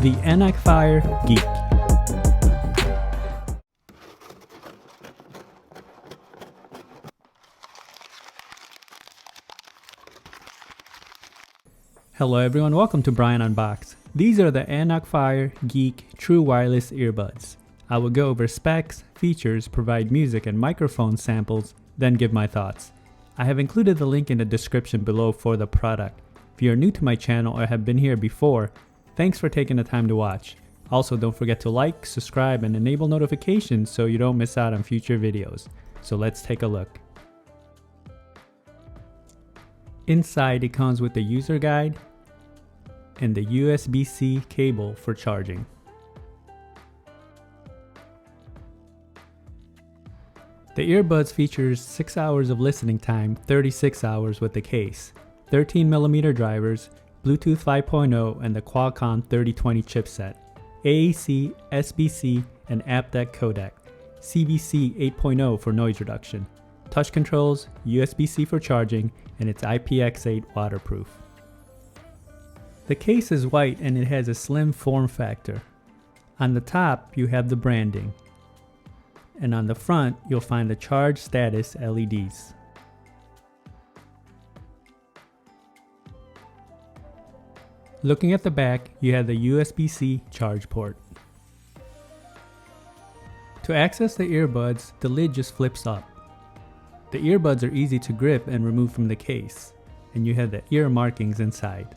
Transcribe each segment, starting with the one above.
the Enacfire Geek. Hello everyone, welcome to Brian Unboxed. These are the Enacfire Geek True Wireless Earbuds. I will go over specs, features, provide music and microphone samples, then give my thoughts. I have included the link in the description below for the product. If you are new to my channel or have been here before, thanks for taking the time to watch. Also, don't forget to like, subscribe, and enable notifications so you don't miss out on future videos. So let's take a look. Inside, it comes with the user guide and the USB-C cable for charging. The earbuds features 6 hours of listening time, 36 hours with the case, 13mm drivers, Bluetooth 5.0 and the Qualcomm 3020 chipset, AAC, SBC and aptX codec, CVC 8.0 for noise reduction, touch controls, USB-C for charging, and it's IPX8 waterproof. The case is white and it has a slim form factor. On the top you have the branding, and on the front you'll find the charge status LEDs. Looking at the back, you have the USB-C charge port. To access the earbuds, the lid just flips up. The earbuds are easy to grip and remove from the case, and you have the ear markings inside.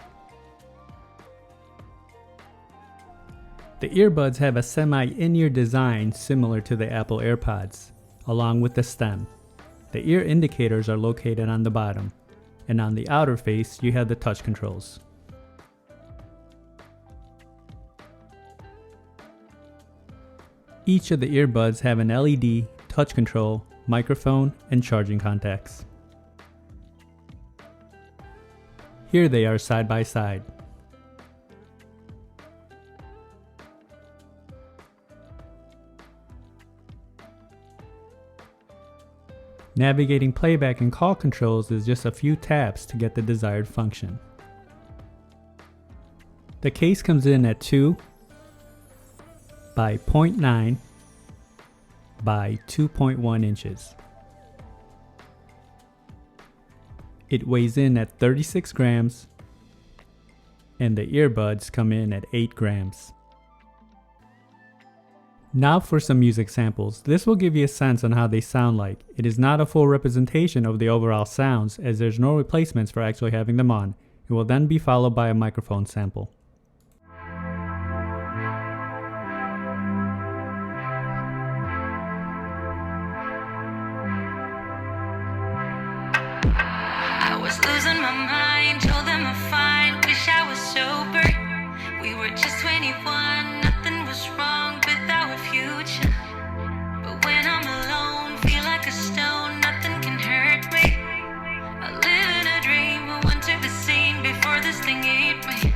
The earbuds have a semi-in-ear design similar to the Apple AirPods, along with the stem. The ear indicators are located on the bottom, and on the outer face you have the touch controls. Each of the earbuds have an LED, touch control, microphone, and charging contacts. Here they are side by side. Navigating playback and call controls is just a few taps to get the desired function. The case comes in at 2 by 0.9 by 2.1 inches. It weighs in at 36 grams and the earbuds come in at 8 grams. Now for some music samples. This will give you a sense on how they sound like. It is not a full representation of the overall sounds as there's no replacements for actually having them on. It will then be followed by a microphone sample. I was losing my mind, told them I'm fine, wish I was sober. We were just 21, nothing was wrong with our future. But when I'm alone, feel like a stone, nothing can hurt me. I live in a dream, I want to be seen before this thing ate me.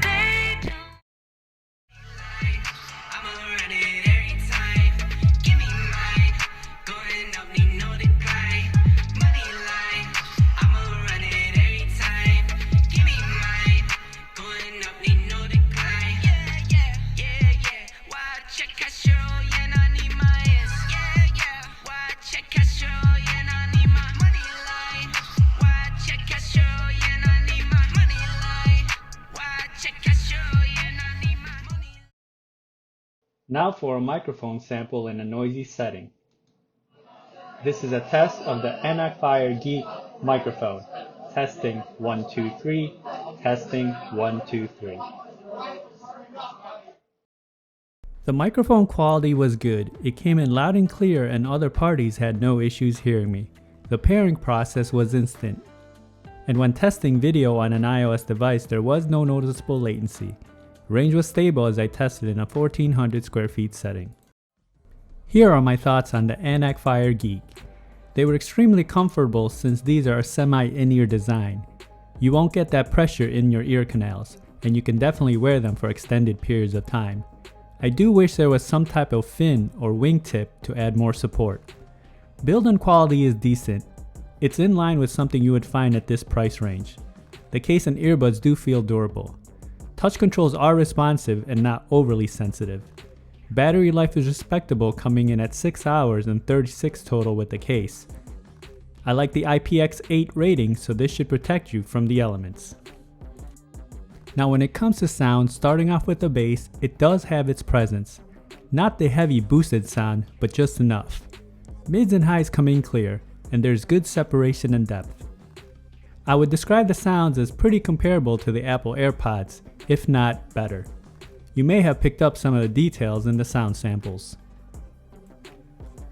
They don't. I'm run it every time. Give me mine. Going up, need no decline. Money line. I'ma run it every time. Give me mine. Going up, need no decline. Yeah. Watch it, Castro, yeah, I need my ass. Yeah. Watch it, Castro, yeah, I need my money line. Watch it, Castro, yeah, I need my money line. Watch it, Castro, yeah, I need my money line. Now for a microphone sample in a noisy setting. This is a test of the Enacfire Geek microphone. Testing 1 2 3. Testing 1 2 3. The microphone quality was good. It came in loud and clear and other parties had no issues hearing me. The pairing process was instant. And when testing video on an iOS device, there was no noticeable latency. Range was stable as I tested in a 1400 square feet setting. Here are my thoughts on the Enacfire Geek. They were extremely comfortable since these are a semi-in-ear design. You won't get that pressure in your ear canals, and you can definitely wear them for extended periods of time. I do wish there was some type of fin or wingtip to add more support. Build and quality is decent. It's in line with something you would find at this price range. The case and earbuds do feel durable. Touch controls are responsive and not overly sensitive. Battery life is respectable, coming in at 6 hours and 36 total with the case. I like the IPX8 rating, so this should protect you from the elements. Now when it comes to sound, starting off with the bass, it does have its presence. Not the heavy boosted sound, but just enough. Mids and highs come in clear, and there's good separation and depth. I would describe the sounds as pretty comparable to the Apple AirPods, if not better. You may have picked up some of the details in the sound samples.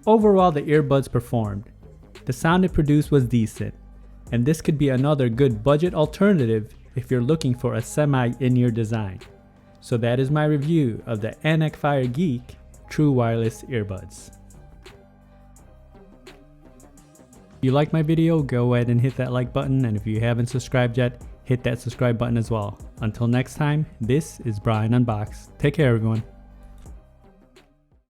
Overall, the earbuds performed. The sound it produced was decent, and this could be another good budget alternative if you're looking for a semi-in-ear design. So that is my review of the Enacfire Geek True Wireless Earbuds. If you like my video, go ahead and hit that like button, and if you haven't subscribed yet, hit that subscribe button as well. Until next time, this is Brian Unboxed. Take care everyone.